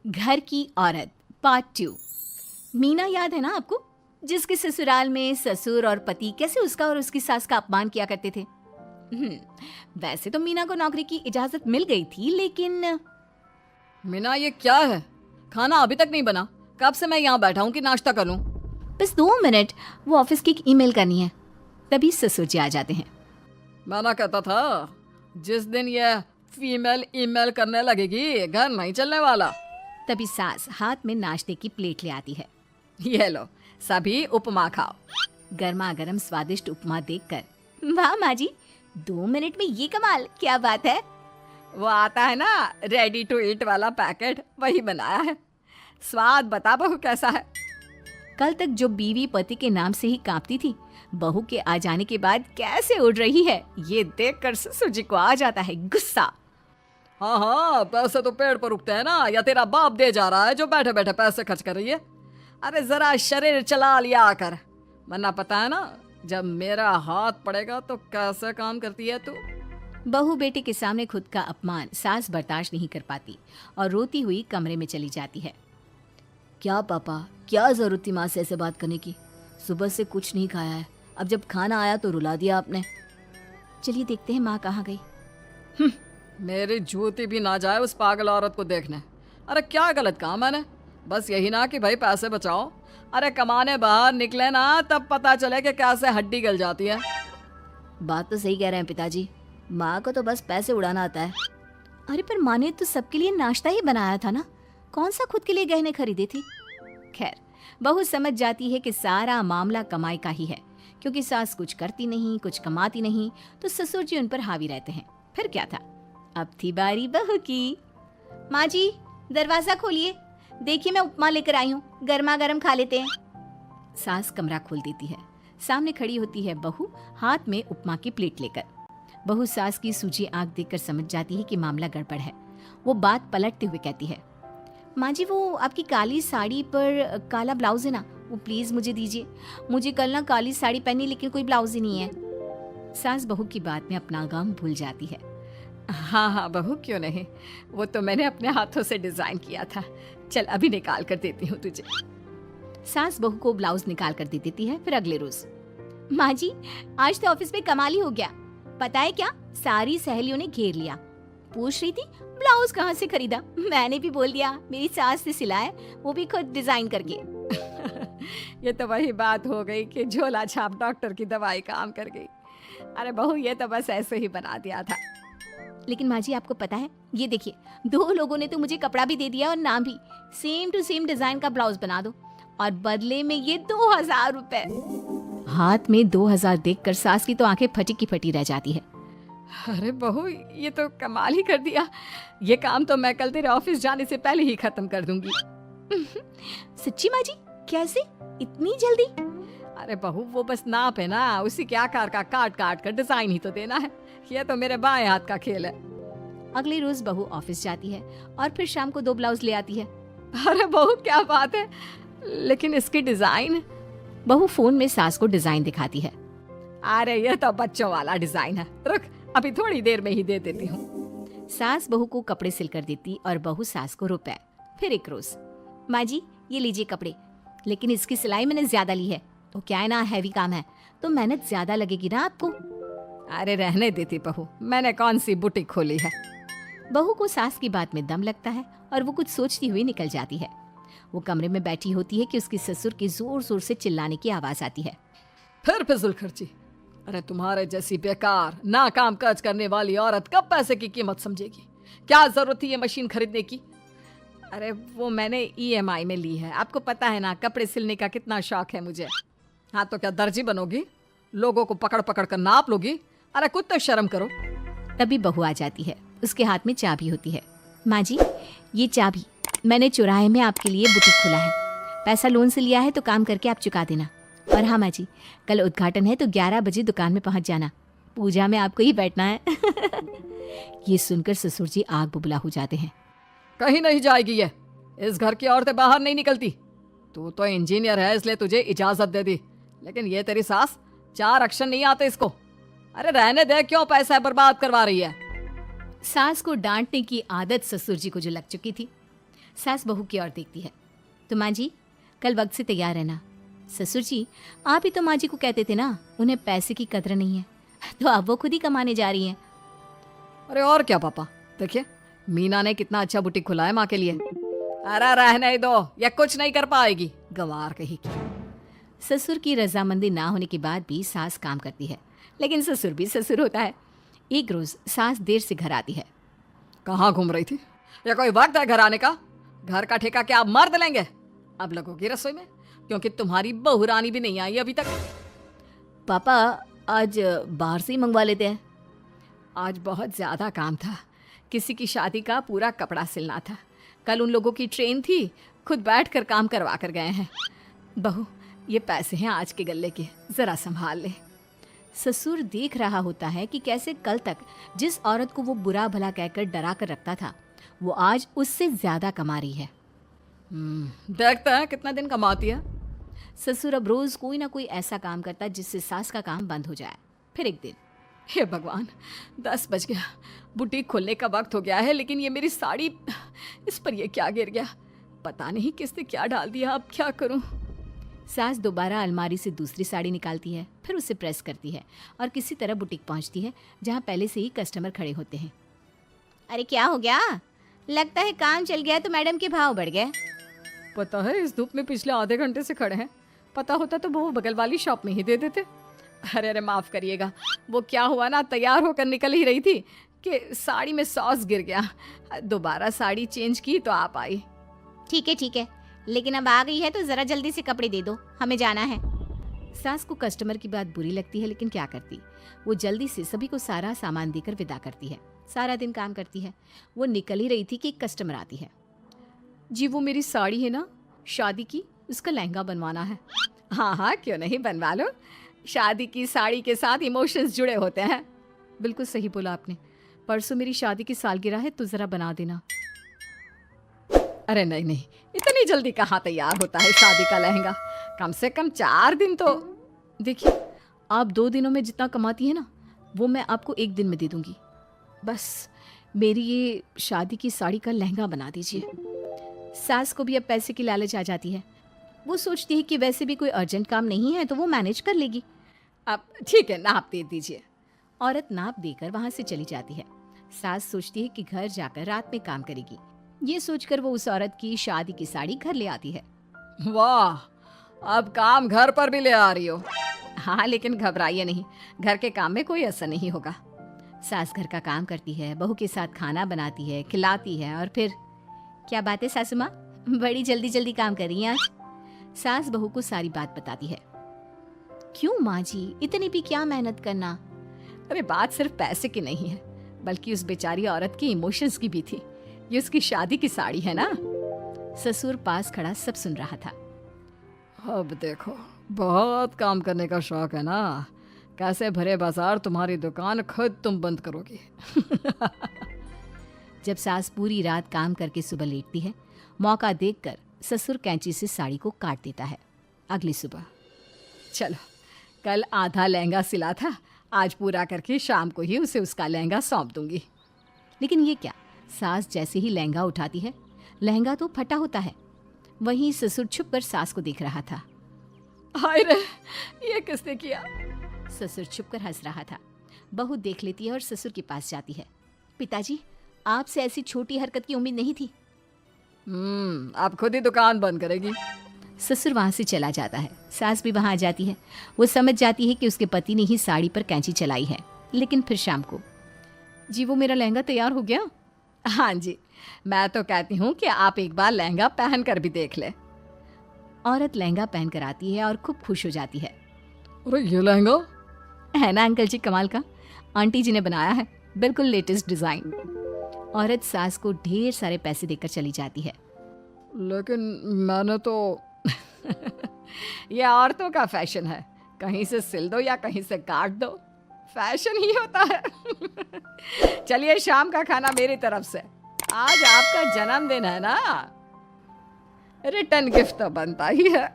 घर की औरत पार्ट 2। मीना याद है ना आपको, जिसके ससुराल में ससुर और पति कैसे उसका और उसकी सास का अपमान किया करते थे। वैसे तो मीना को नौकरी की इजाजत मिल गई थी, लेकिन मीना, ये क्या है? खाना अभी तक नहीं बना। कब से मैं यहाँ बैठा हूँ कि नाश्ता कर लूँ। बस 2 मिनट, वो ऑफिस की एक ईमेल करनी है। तभी ससुर जी आ जाते हैं। मैं कहता था, जिस दिन ये फीमेल ईमेल करने लगेगी घर नहीं चलने वाला। तभी सास हाथ में नाश्ते की प्लेट ले आती है। ये लो, सभी उपमा खाओ। गर्मा गर्म स्वादिष्ट उपमा देखकर वाह माँ जी, 2 मिनट में ये कमाल, क्या बात है। वो आता है ना रेडी टू ईट वाला पैकेट, वही बनाया है। स्वाद बता बहू कैसा है। कल तक जो बीवी पति के नाम से ही कांपती थी, बहू के आ जाने के बाद कैसे उड़ रही है, ये देखकर ससुर जी को आ जाता है गुस्सा। हाँ हाँ, पैसे तो पेड़ पर उगते हैं ना, या तेरा बाप दे जा रहा है जो बैठे बैठे पैसे खर्च कर रही है। अरे जरा शरीर चला लिया कर, वरना पता है ना जब मेरा हाथ पड़ेगा तो कैसे काम करती है तू। बहू बेटे के सामने खुद का अपमान सास बर्दाश्त नहीं कर पाती और रोती हुई कमरे में चली जाती है। क्या पापा, क्या जरूरत थी माँ से ऐसे बात करने की? सुबह से कुछ नहीं खाया है, अब जब खाना आया तो रुला दिया आपने। चलिए देखते हैं माँ कहाँ गई। मेरी जूती भी ना जाए उस पागल औरत को देखने। अरे क्या गलत काम मैंने? बस यही ना कि भाई पैसे बचाओ। अरे कमाने बाहर निकले ना तब पता चले कि कैसे हड्डी गल जाती है। बात तो सही कह रहे हैं पिताजी, माँ को तो बस पैसे उड़ाना आता है। अरे पर माँ ने तो सबके लिए नाश्ता ही बनाया था ना, कौन सा खुद के लिए गहने खरीदे थे। खैर, बहू समझ जाती है कि सारा मामला कमाई का ही है, क्योंकि सास कुछ करती नहीं, कुछ कमाती नहीं, तो ससुर जी उन पर हावी रहते हैं। फिर क्या था, अब थी बारी बहू की। माँ जी, दरवाजा खोलिए, देखिए मैं उपमा लेकर आई हूँ, गर्मा गर्म खा लेते हैं। सास कमरा खोल देती है। सामने खड़ी होती है बहू, हाथ में उपमा की प्लेट लेकर। बहू सास की सूजी आंख देखकर समझ जाती है कि मामला गड़बड़ है। वो बात पलटते हुए कहती है, माँ जी वो आपकी काली साड़ी पर काला ब्लाउज है ना, वो प्लीज मुझे दीजिए। मुझे कल ना काली साड़ी पहनी, लेकिन कोई ब्लाउज ही नहीं है। सास बहू की बात में अपना गम भूल जाती है। हाँ हाँ बहू, क्यों नहीं, वो तो मैंने अपने हाथों से डिजाइन किया था। चल अभी निकाल कर देती हूँ तुझे। सास बहू को ब्लाउज निकाल कर दे देती है। फिर अगले रोज, माँ जी आज तो ऑफिस में कमाल ही हो गया, पता है क्या, सारी सहेलियों ने घेर लिया, पूछ रही थी ब्लाउज कहाँ से खरीदा। मैंने भी बोल दिया मेरी सास से सिलाया, वो भी खुद डिजाइन करके। ये तो वही बात हो गई कि झोला छाप डॉक्टर की दवाई काम कर गई। अरे बहू, ये तो बस ऐसे ही बना दिया था। लेकिन माँ जी आपको पता है, ये देखिए 2 लोगों ने तो मुझे कपड़ा भी दे दिया और नाम भी, सेम टू सेम डिजाइन का ब्लाउज बना दो, और बदले में ये 2000 रुपए। हाथ में 2000 देखकर सास की तो आंखें फटी की फटी रह जाती है। अरे बहू, ये तो कमाल ही कर दिया। ये काम तो मैं कल तेरे ऑफिस जाने से पहले ही खत्म कर दूंगी। सच्ची माँ जी, कैसे, इतनी जल्दी? अरे बहू, वो बस नाप है ना, उसी के आकार का काट काट कर डिजाइन ही तो देना है। ये तो मेरे बाएं हाथ का खेल है। अगले रोज बहू ऑफिस जाती है और फिर शाम को 2 ब्लाउज ले आती है। अरे बहू, क्या बात है, लेकिन इसकी डिजाइन। बहू फोन में सास को डिजाइन दिखाती है। अरे ये तो बच्चों वाला डिजाइन है, रुक अभी थोड़ी देर में ही दे देती हूँ। सास बहू को कपड़े सिलकर देती और बहू सास को रुपए। फिर एक रोज, माँ जी ये लीजिए कपड़े, लेकिन इसकी सिलाई मैंने ज्यादा ली है, तो क्या है ना, हैवी काम है तो मेहनत ज्यादा लगेगी ना आपको। अरे रहने देती बहू, मैंने कौन सी बुटीक खोली है। बहू को सास की बात में दम लगता है और वो कुछ सोचती हुई निकल जाती है। वो कमरे में बैठी होती है कि उसके ससुर के जोर जोर से चिल्लाने की आवाज आती है। फिर फिजूल खर्ची। अरे तुम्हारे जैसी बेकार नाकाम काज करने वाली औरत कब पैसे की कीमत समझेगी? क्या जरूरत थी ये मशीन खरीदने की? अरे वो मैंने EMI में ली है, आपको पता है ना कपड़े सिलने का कितना शौक है मुझे। हाँ तो क्या दर्जी बनोगी? लोगों को पकड़ पकड़ कर नाप लोगी? अरे कुछ तो शर्म करो। तभी बहू आ जाती है, उसके हाथ में चाबी होती है। माँ जी ये चाबी मैंने चौराहे में आपके लिए बुटीक खोला है, पैसा लोन से लिया है तो काम करके आप चुका देना। और हाँ माँ जी, कल उद्घाटन है तो 11 बजे दुकान में पहुंच जाना, पूजा में आपको ही बैठना है। ये सुनकर ससुर जी आग बुबला हो जाते हैं। कहीं नहीं जाएगी ये, इस घर की औरतें बाहर नहीं निकलती। तू तो इंजीनियर है इसलिए तुझे इजाजत दे दी, लेकिन ये तेरी सास 4 अक्षर नहीं आते इसको। अरे रहने दे, क्यों पैसा बर्बाद करवा रही है। सास को डांटने की आदत ससुर जी को जो लग चुकी थी, सास बहू की ओर देखती है। तो माँ जी कल वक्त से तैयार रहना। ससुर जी आप ही तो माँ जी को कहते थे ना उन्हें पैसे की कदर नहीं है, तो अब वो खुद ही कमाने जा रही हैं। अरे और क्या पापा, देखिए मीना ने कितना अच्छा बुटीक खुला है माँ के लिए। अरे रहने दो, ये कुछ नहीं कर पाएगी, गंवार कही की। ससुर की रजामंदी ना होने के बाद भी सास काम करती है, लेकिन ससुर भी ससुर होता है। एक रोज सास देर से घर आती है। कहाँ घूम रही थी? या कोई वक्त है घर आने का? घर का ठेका क्या आप मर्द लेंगे? अब लगोगी रसोई में, क्योंकि तुम्हारी बहू रानी भी नहीं आई अभी तक। पापा आज बाहर से ही मंगवा लेते हैं। आज बहुत ज़्यादा काम था, किसी की शादी का पूरा कपड़ा सिलना था। कल उन लोगों की ट्रेन थी, खुद बैठ कर काम करवा कर गए हैं। बहू ये पैसे हैं आज के गल्ले के, ज़रा संभाल ले। ससुर देख रहा होता है कि कैसे कल तक जिस औरत को वो बुरा भला कहकर डरा कर रखता था वो आज उससे ज्यादा कमा रही है। देखते हैं कितना दिन कमाती है। ससुर अब रोज कोई ना कोई ऐसा काम करता जिससे सास का काम बंद हो जाए। फिर एक दिन, हे भगवान 10 बज गया, बुटीक खोलने का वक्त हो गया है, लेकिन ये मेरी साड़ी, इस पर ये क्या गिर गया? पता नहीं किसने क्या डाल दिया, अब क्या करूं? सास दोबारा अलमारी से दूसरी साड़ी निकालती है, फिर उसे प्रेस करती है और किसी तरह बुटीक पहुंचती है जहां पहले से ही कस्टमर खड़े होते हैं। अरे क्या हो गया? लगता है काम चल गया तो मैडम के भाव बढ़ गए। पता है इस धूप में पिछले आधे घंटे से खड़े हैं, पता होता तो वो बगल वाली शॉप में ही दे देते। अरे अरे माफ़ करिएगा, वो क्या हुआ ना, तैयार होकर निकल ही रही थी कि साड़ी में सॉस गिर गया। दोबारा साड़ी चेंज की तो आप आई। ठीक है, लेकिन अब आ गई है तो ज़रा जल्दी से कपड़े दे दो, हमें जाना है। सास को कस्टमर की बात बुरी लगती है, लेकिन क्या करती, वो जल्दी से सभी को सारा सामान देकर विदा करती है। सारा दिन काम करती है। वो निकल ही रही थी कि एक कस्टमर आती है। जी वो मेरी साड़ी है ना शादी की, उसका लहंगा बनवाना है। हाँ हाँ क्यों नहीं, बनवा लो। शादी की साड़ी के साथ इमोशंस जुड़े होते हैं। बिल्कुल सही बोला आपने, परसों मेरी शादी की सालगिरह है तो ज़रा बना देना। अरे नहीं नहीं, इतनी जल्दी कहाँ तैयार होता है शादी का लहंगा, कम से कम 4 दिन तो। देखिए आप 2 दिनों में जितना कमाती है ना वो मैं आपको 1 दिन में दे दूंगी। बस मेरी ये शादी की साड़ी का लहंगा बना दीजिए। सास को भी अब पैसे की लालच आ जाती है। वो सोचती है कि वैसे भी कोई अर्जेंट काम नहीं है तो वो मैनेज कर लेगी। अब ठीक है, नाप दे दीजिए। औरत नाप देकर वहां से चली जाती है। सास सोचती है कि घर जाकर रात में काम करेगी। ये सोचकर वो उस औरत की शादी की साड़ी घर ले आती है। वाह, अब काम घर पर भी ले आ रही हो। हाँ लेकिन घबराइए नहीं, घर के काम में कोई असर नहीं होगा। सास घर का काम करती है, बहू के साथ खाना बनाती है, खिलाती है और फिर क्या बात है सासू माँ, बड़ी जल्दी जल्दी काम कर रही हैं आज। सास बहू को सारी बात बताती है। क्यों माँ जी, इतनी भी क्या मेहनत करना? अरे बात सिर्फ पैसे की नहीं है, बल्कि उस बेचारी औरत की इमोशंस की भी थी। ये उसकी शादी की साड़ी है ना। ससुर पास खड़ा सब सुन रहा था। अब देखो, बहुत काम करने का शौक है ना, कैसे भरे बाजार तुम्हारी दुकान खुद तुम बंद करोगी। जब सास पूरी रात काम करके सुबह लेटती है, मौका देखकर ससुर कैंची से साड़ी को काट देता है। अगली सुबह, चलो कल आधा लहंगा सिला था, आज पूरा करके शाम को ही उसे उसका लहंगा सौंप दूंगी। लेकिन ये क्या, सास जैसे ही लहंगा उठाती है, लहंगा तो फटा होता है। वहीं ससुर छुप कर सास को देख रहा था। हाय रे, ये किसने किया? ससुर छुप कर हंस रहा था। बहू देख लेती है और ससुर के पास जाती है। पिताजी, आपसे ऐसी छोटी हरकत की उम्मीद नहीं थी। आप खुद ही दुकान बंद करेगी। ससुर वहाँ से चला जाता है। सास भी वहाँ आ जाती है। वो समझ जाती है कि उसके पति ने ही साड़ी पर कैंची चलाई है। लेकिन फिर शाम को, जी वो मेरा लहंगा तैयार हो गया? हाँ जी, मैं तो कहती हूँ कि आप एक बार लहंगा पहन कर भी देख ले। औरत लहंगा पहन कर आती है और खूब खुश हो जाती है। अरे ये लहंगा है ना अंकल जी, कमाल का, आंटी जी ने बनाया है, बिल्कुल लेटेस्ट डिजाइन। औरत सास को ढेर सारे पैसे देकर चली जाती है। लेकिन मैंने तो ये औरतों का फैशन है, कहीं से सिल दो या कहीं से काट दो, फैशन ही होता है। चलिए शाम का खाना मेरी तरफ से, आज आपका जन्मदिन है ना, रिटर्न गिफ्ट तो बनता ही है।